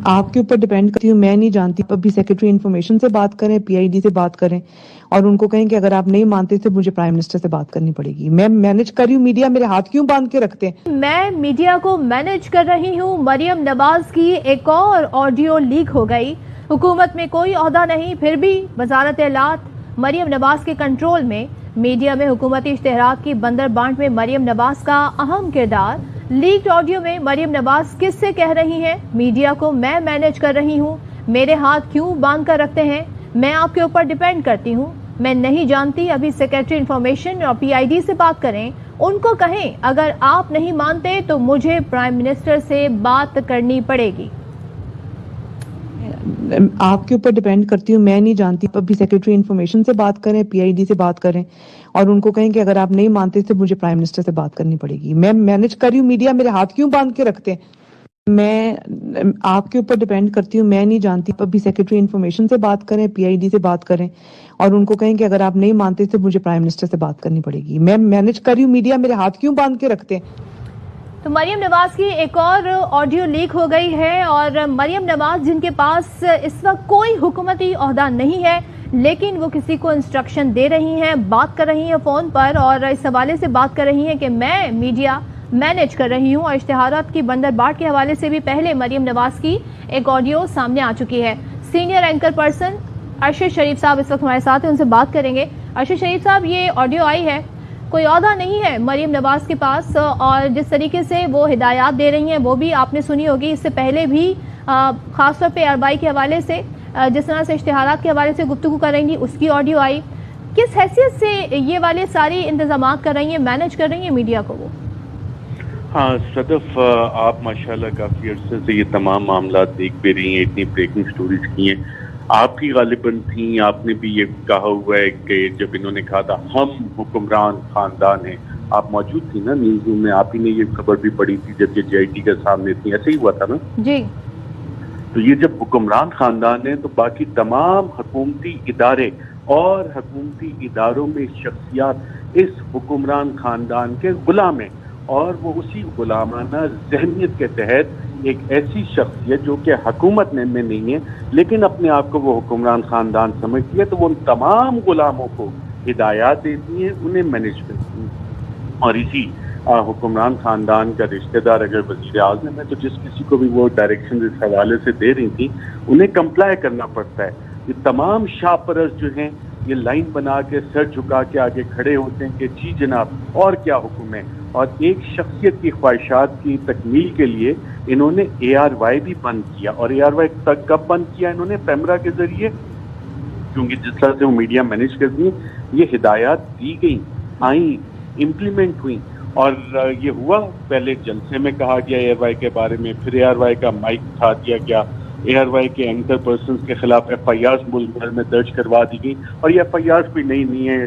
آپ کے اوپر ڈیپینڈ کرتی ہوں، میں نہیں جانتی. ابھی سیکرٹری انفارمیشن سے بات کریں، PID سے بات کریں اور ان کو کہیں کہ اگر آپ نہیں مانتے تو مجھے پرائم منسٹر سے بات کرنی پڑے گی. میں مینج کر رہی ہوں میڈیا، میرے ہاتھ کیوں باندھ کے رکھتے ہیں؟ میں میڈیا کو مینج کر رہی ہوں. مریم نواز کی ایک اور آڈیو لیک ہو گئی. حکومت میں کوئی عہدہ نہیں، پھر بھی وزارت اطلاعات مریم نواز کے کنٹرول میں. میڈیا میں حکومتی اشتہارات کی بندر بانٹ میں مریم نواز کا اہم کردار. لیکڈ آڈیو میں مریم نواز کس سے کہہ رہی ہیں میڈیا کو میں مینج کر رہی ہوں، میرے ہاتھ کیوں باندھ کر رکھتے ہیں، میں آپ کے اوپر ڈیپینڈ کرتی ہوں، میں نہیں جانتی. ابھی سیکرٹری انفارمیشن اور PID سے بات کریں، ان کو کہیں اگر آپ نہیں مانتے تو مجھے پرائم منسٹر سے بات کرنی پڑے گی. آپ کے اوپر ڈیپینڈ کرتی ہوں، میں نہیں جانتی. ابھی سیکرٹری انفارمیشن سے بات کریں، PID سے بات کریں اور ان کو کہیں کہ اگر آپ نہیں مانتے تو مجھے پرائم منسٹر سے بات کرنی پڑے گی. میں مینج کر رہی ہوں میڈیا، میرے ہاتھ کیوں باندھ کے رکھتے ہیں؟ میں آپ کے اوپر ڈیپینڈ کرتی ہوں، میں نہیں جانتی. ابھی سیکرٹری انفارمیشن سے بات کریں، PID سے بات کریں اور ان کو کہیں کہ اگر آپ نہیں مانتے تو مجھے پرائم منسٹر سے بات کرنی پڑے گی. میں مینج کر رہی ہوں میڈیا، میرے ہاتھ کیوں باندھ کے رکھتے ہیں؟ تو مریم نواز کی ایک اور آڈیو لیک ہو گئی ہے اور مریم نواز جن کے پاس اس وقت کوئی حکومتی عہدہ نہیں ہے لیکن وہ کسی کو انسٹرکشن دے رہی ہیں، بات کر رہی ہیں فون پر اور اس حوالے سے بات کر رہی ہیں کہ میں میڈیا مینج کر رہی ہوں. اور اشتہارات کی بندر بانٹ کے حوالے سے بھی پہلے مریم نواز کی ایک آڈیو سامنے آ چکی ہے. سینئر اینکر پرسن ارشد شریف صاحب اس وقت ہمارے ساتھ ہیں، ان سے بات کریں گے. ارشد شریف صاحب، یہ آڈیو آئی ہے، کوئی عہدہ نہیں ہے مریم نواز کے پاس اور جس طریقے سے وہ ہدایات دے رہی ہیں وہ بھی آپ نے سنی ہوگی. اس سے پہلے بھی خاص طور پہ اربائی کے حوالے سے جس طرح سے اشتہارات کے حوالے سے گفتگو کر رہی تھی اس کی آڈیو آئی. کس حیثیت سے یہ والے ساری انتظامات کر رہی ہیں، مینج کر رہی ہیں میڈیا کو وہ؟ ہاں صدف، آپ ماشاءاللہ کافی عرصے سے یہ تمام معاملات دیکھ بھی رہی ہیں، اتنی بریکنگ سٹوریز کی ہیں. آپ کی غالباً تھیں، آپ نے بھی یہ کہا ہوا ہے کہ جب انہوں نے کہا تھا ہم حکمران خاندان ہیں، آپ موجود تھی نا نیوز روم میں، آپ ہی نے یہ خبر بھی پڑھی تھی جب یہ JIT کے سامنے تھی، ایسے ہی ہوا تھا نا جی. تو یہ جب حکمران خاندان ہے تو باقی تمام حکومتی ادارے اور حکومتی اداروں میں شخصیات اس حکمران خاندان کے غلام ہیں اور وہ اسی غلامانہ ذہنیت کے تحت ایک ایسی شخصیت جو کہ حکومت میں نہیں ہے لیکن اپنے آپ کو وہ حکمران خاندان سمجھتی ہے تو وہ ان تمام غلاموں کو ہدایات دیتی ہیں، انہیں مینج کرتی ہیں. اور اسی حکمران خاندان کا رشتہ دار اگر وزیر اعظم ہے تو جس کسی کو بھی وہ ڈائریکشن اس حوالے سے دے رہی تھی انہیں کمپلائی کرنا پڑتا ہے. یہ تمام شاہ پرست جو ہیں یہ لائن بنا کے سر جھکا کے آگے کھڑے ہوتے ہیں کہ جی جناب اور کیا حکم ہے. اور ایک شخصیت کی خواہشات کی تکمیل کے لیے انہوں نے ARY بھی بند کیا. اور ARY تک کب بند کیا انہوں نے؟ پیمرا کے ذریعے، کیونکہ جس طرح سے وہ میڈیا مینج کرتی ہیں یہ ہدایات دی گئی، آئیں، امپلیمنٹ ہوئی. اور یہ ہوا پہلے جلسے میں کہا گیا ARY کے بارے میں، پھر ARY کا مائک اٹھا دیا گیا، ARY کے اینکر پرسنز کے خلاف FIRs ملک بھر میں درج کروا دی گئی. اور یہ FIRs کوئی نئی نہیں ہے،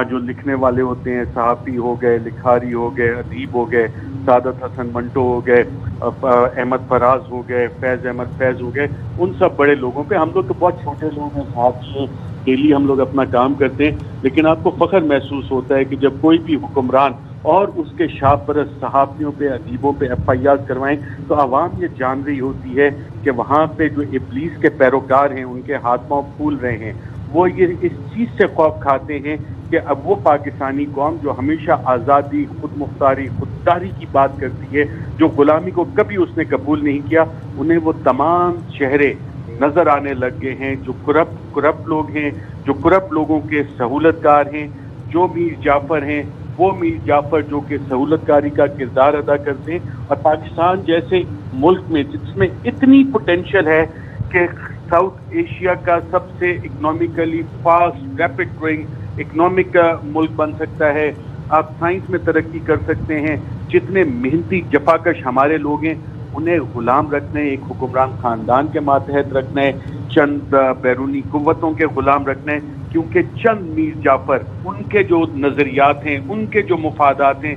جو لکھنے والے ہوتے ہیں صحافی ہو گئے، لکھاری ہو گئے، ادیب ہو گئے، سعادت حسن منٹو ہو گئے، احمد فراز ہو گئے، فیض احمد فیض ہو گئے، ان سب بڑے لوگوں پہ. ہم لوگ تو بہت چھوٹے لوگ ہیں، صحافی ہیں، ڈیلی ہم لوگ اپنا کام کرتے ہیں، لیکن آپ کو فخر محسوس ہوتا ہے کہ جب کوئی بھی حکمران اور اس کے شاہ پرست صحافیوں پہ، ادیبوں پہ FIRs کروائیں تو عوام یہ جان رہی ہوتی ہے کہ وہاں پہ جو ابلیس کے پیروکار ہیں ان کے ہاتھ پاؤں پھول رہے ہیں. وہ یہ اس چیز سے خوف کھاتے ہیں کہ اب وہ پاکستانی قوم جو ہمیشہ آزادی، خود مختاری، خودداری کی بات کرتی ہے، جو غلامی کو کبھی اس نے قبول نہیں کیا، انہیں وہ تمام چہرے نظر آنے لگ گئے ہیں جو کرپٹ لوگ ہیں، جو کرپٹ لوگوں کے سہولت کار ہیں. جو میر جعفر ہیں وہ میر جعفر جو کہ سہولت کاری کا کردار ادا کرتے ہیں. اور پاکستان جیسے ملک میں جس میں اتنی پوٹینشیل ہے کہ ساؤتھ ایشیا کا سب سے economically fast rapid growing economic ملک بن سکتا ہے، آپ سائنس میں ترقی کر سکتے ہیں، جتنے محنتی جفاکش ہمارے لوگ ہیں انہیں غلام رکھنا ہے، ایک حکمران خاندان کے ماتحت رکھنا ہے، چند بیرونی قوتوں کے غلام رکھنا ہے، کیونکہ چند میر جعفر ان کے جو نظریات ہیں، ان کے جو مفادات ہیں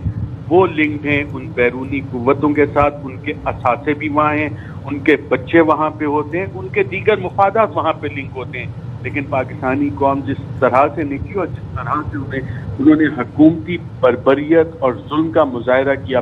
وہ لنکڈ ہیں ان بیرونی قوتوں کے ساتھ، ان کے اثاثے بھی وہاں ہیں، ان کے بچے وہاں پہ ہوتے ہیں، ان کے دیگر مفادات وہاں پہ لنک ہوتے ہیں. لیکن پاکستانی قوم جس طرح سے نکلی اور جس طرح سے انہوں نے حکومتی بربریت اور ظلم کا مظاہرہ کیا،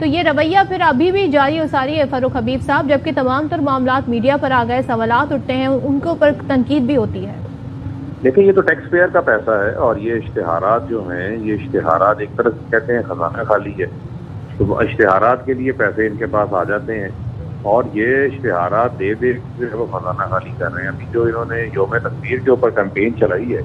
تو یہ رویہ پھر ابھی بھی جاری و ساری ہے فاروق حبیب صاحب، جبکہ تمام تر معاملات میڈیا پر آ گئے، سوالات اٹھتے ہیں، ان کے اوپر تنقید بھی ہوتی ہے۔ دیکھیں یہ تو ٹیکس پیئر کا پیسہ ہے، اور یہ اشتہارات جو ہیں، یہ اشتہارات ایک طرح سے کہتے ہیں خزانہ خالی ہے، تو اشتہارات کے لیے پیسے ان کے پاس آ جاتے ہیں اور یہ اشتہارات دے دے کے وہ خزانہ خالی کر رہے ہیں۔ ابھی جو انہوں نے یوم تکبیر کے اوپر کیمپین چلائی ہے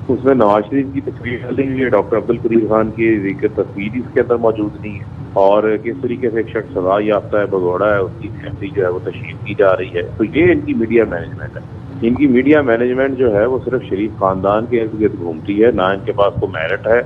اس میں نواز شریف کی تصویر ڈلی ہوئی ہے، ڈاکٹر عبدالقدیر خان کی تصویر اس کے اندر موجود نہیں ہے، اور کس طریقے سے ایک شخص سزا یافتہ ہے، بھگوڑا ہے، اس کی فیملی جو ہے وہ تشہیر کی جا رہی ہے۔ تو یہ ان کی میڈیا مینجمنٹ ہے۔ ان کی میڈیا مینجمنٹ جو ہے وہ صرف شریف خاندان کے ارد گرد گھومتی ہے، نہ ان کے پاس کوئی میرٹ ہے،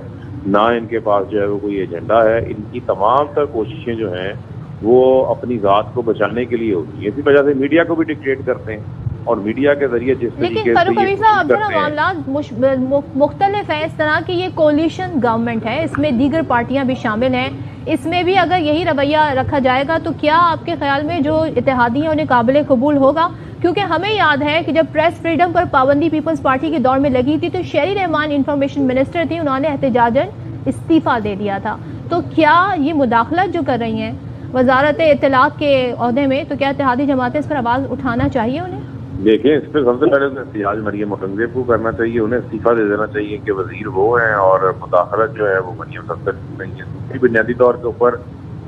نہ ان کے پاس جو ہے وہ کوئی ایجنڈا ہے۔ ان کی تمام تر کوششیں جو ہیں وہ اپنی ذات کو بچانے کے لیے ہوتی ہیں، اسی وجہ سے میڈیا کو بھی ڈکٹیٹ کرتے ہیں، اور میڈیا کے ذریعے جس طریقے لیکن سے فاروق یہ حبیب صاحب اب جو کرتے ہیں، معاملات مختلف ہیں، اس طرح کی یہ کولیشن گورنمنٹ ہے، اس میں دیگر پارٹیاں بھی شامل ہیں، اس میں بھی اگر یہی رویہ رکھا جائے گا تو کیا آپ کے خیال میں جو اتحادی ہیں انہیں قابل قبول ہوگا؟ کیونکہ ہمیں یاد ہے کہ جب پریس فریڈم پر پابندی پیپلز پارٹی کے دور میں لگی تھی تو شہری رحمان انفارمیشن منسٹر تھی، انہوں نے احتجاجاً استعفیٰ دے دیا تھا۔ تو کیا یہ مداخلت جو کر رہی ہیں وزارت اطلاعات کے عہدے میں، تو کیا اتحادی جماعتیں اس پر آواز اٹھانا چاہیے انہیں؟ دیکھیں اس پہ سب سے پہلے احتجاج مریم اورنگزیب کو کرنا چاہیے، انہیں استعفیٰ دے دینا چاہیے کہ وزیر وہ ہیں اور مداخلت جو ہے وہ مریم سب تک نہیں ہے۔ دوسری بنیادی طور کے اوپر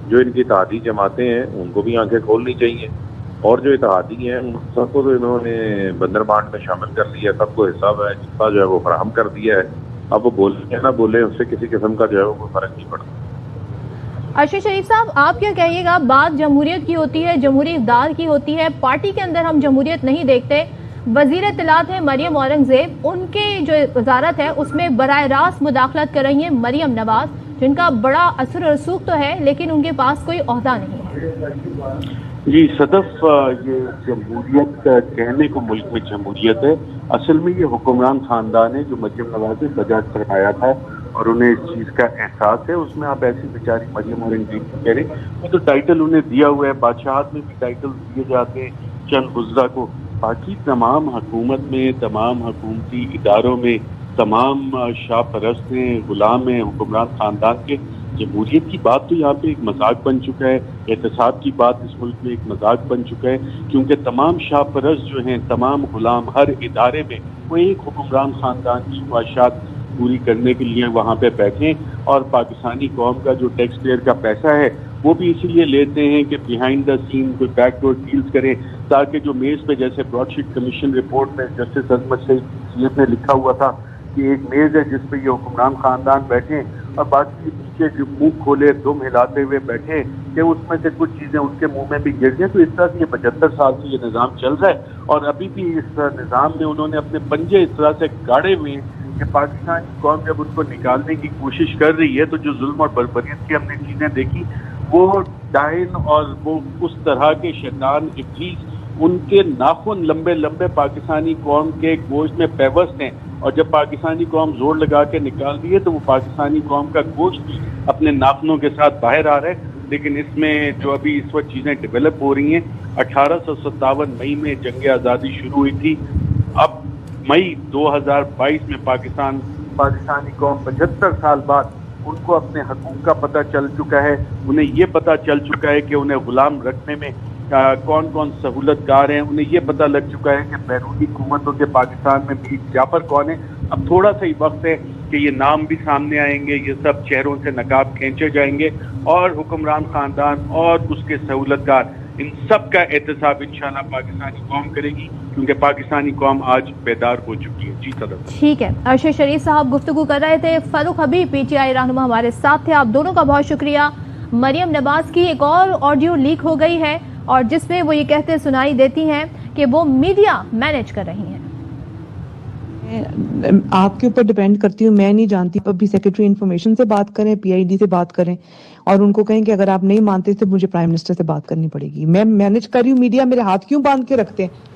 جو ان کی اتحادی جماعتیں ہیں ان کو بھی آنکھیں کھولنی چاہیے، اور جو اتحادی ہیں ان سب کو تو انہوں نے بندر بانٹ میں شامل کر لیا، سب کو حصہ ہے جس جو ہے وہ فراہم کر دیا ہے۔ اب وہ بولیں یا نہ بولیں اس سے کسی قسم کا جو ہے وہ کوئی فرق نہیں پڑتا۔ ارشد شریف صاحب آپ کیا کہیے گا؟ بات جمہوریت کی ہوتی ہے، جمہوری اقدار کی ہوتی ہے، پارٹی کے اندر ہم جمہوریت نہیں دیکھتے۔ وزیر اطلاعات ہیں مریم اورنگزیب، ان کی جو وزارت ہے اس میں براہ راست مداخلت کر رہی ہیں مریم نواز، جن کا بڑا اثر و رسوخ تو ہے لیکن ان کے پاس کوئی عہدہ نہیں ہے۔ جی صدف، یہ جمہوریت کہنے کو ملک میں جمہوریت ہے، اصل میں یہ حکمران خاندان ہے جو مریم نواز نے بجا کروایا تھا، اور انہیں اس چیز کا احساس ہے۔ اس میں آپ ایسی بیچاری مریم اورنگزیب کو کہہ رہے ہیں، وہ تو ٹائٹل انہیں دیا ہوا ہے، بادشاہت میں بھی ٹائٹل دیے جاتے ہیں چند وزراء کو، باقی تمام حکومت میں، تمام حکومتی اداروں میں تمام شاہ پرست ہیں، غلام ہیں حکمران خاندان کے۔ جمہوریت کی بات تو یہاں پہ ایک مذاق بن چکا ہے، احتساب کی بات اس ملک میں ایک مذاق بن چکا ہے، کیونکہ تمام شاہ پرست جو ہیں، تمام غلام ہر ادارے میں وہ ایک حکمران خاندان کی خواہشات پوری کرنے کے لیے وہاں پہ بیٹھیں، اور پاکستانی قوم کا جو ٹیکس پیئر کا پیسہ ہے وہ بھی اسی لیے لیتے ہیں کہ بیہائنڈ دا سین کوئی بیک ڈور ڈیلز کریں، تاکہ جو میز پہ جیسے براڈ شیٹ کمیشن رپورٹ میں جسٹس عظمت سید نے لکھا ہوا تھا کہ ایک میز ہے جس پہ یہ حکمران خاندان بیٹھے اور باقی نیچے جو منہ کھولے دم ہلاتے ہوئے بیٹھے کہ اس میں سے کچھ چیزیں ان کے منہ میں بھی گر جائیں۔ تو اس طرح سے یہ 75 سال سے یہ نظام چل رہا ہے، اور ابھی بھی اس نظام میں انہوں نے اپنے پنجے اس طرح سے گاڑے ہوئے ہیں کہ پاکستانی قوم جب ان کو نکالنے کی کوشش کر رہی ہے تو جو ظلم اور بربریت کی ہم نے چیزیں دیکھی، وہ ڈائن اور وہ اس طرح کے شیطان ابلیس، ان کے ناخن لمبے لمبے پاکستانی قوم کے گوشت میں پیوست ہیں، اور جب پاکستانی قوم زور لگا کے نکال دی ہے تو وہ پاکستانی قوم کا گوشت بھی اپنے ناخنوں کے ساتھ باہر آ رہا ہے۔ لیکن اس میں جو ابھی اس وقت چیزیں ڈیولپ ہو رہی ہیں، 1857 مئی میں جنگ آزادی شروع ہوئی تھی، اب مئی 2022 میں پاکستانی قوم 75 سال بعد ان کو اپنے حقوق کا پتہ چل چکا ہے، انہیں یہ پتہ چل چکا ہے کہ انہیں غلام رکھنے میں کون کون سہولت کار ہیں، انہیں یہ پتہ لگ چکا ہے کہ بیرونی حکومتوں کے پاکستان میں میر جعفر کون ہے۔ اب تھوڑا سا ہی وقت ہے کہ یہ نام بھی سامنے آئیں گے، یہ سب چہروں سے نقاب کھینچے جائیں گے، اور حکمران خاندان اور اس کے سہولت کار ان سب کا احتساب انشاءاللہ پاکستانی قوم کرے گی، کیونکہ پاکستانی قوم آج بیدار ہو چکی ہے۔ جی صدر ٹھیک ہے، ارشد شریف صاحب گفتگو کر رہے تھے، فاروق حبیب پی ٹی آئی رہنما ہمارے ساتھ تھے، آپ دونوں کا بہت شکریہ۔ مریم نواز کی ایک اور آڈیو لیک ہو گئی ہے، اور جس میں وہ یہ کہتے سنائی دیتی ہیں کہ وہ میڈیا مینج کر رہی ہیں۔ آپ کے اوپر ڈیپینڈ کرتی ہوں، میں نہیں جانتی، ابھی سیکرٹری انفارمیشن سے بات کریں، پی آئی ڈی سے بات کریں، اور ان کو کہیں کہ اگر آپ نہیں مانتے تو مجھے پرائم منسٹر سے بات کرنی پڑے گی۔ میں مینج کر رہی ہوں، میڈیا میرے ہاتھ کیوں باندھ کے رکھتے ہیں؟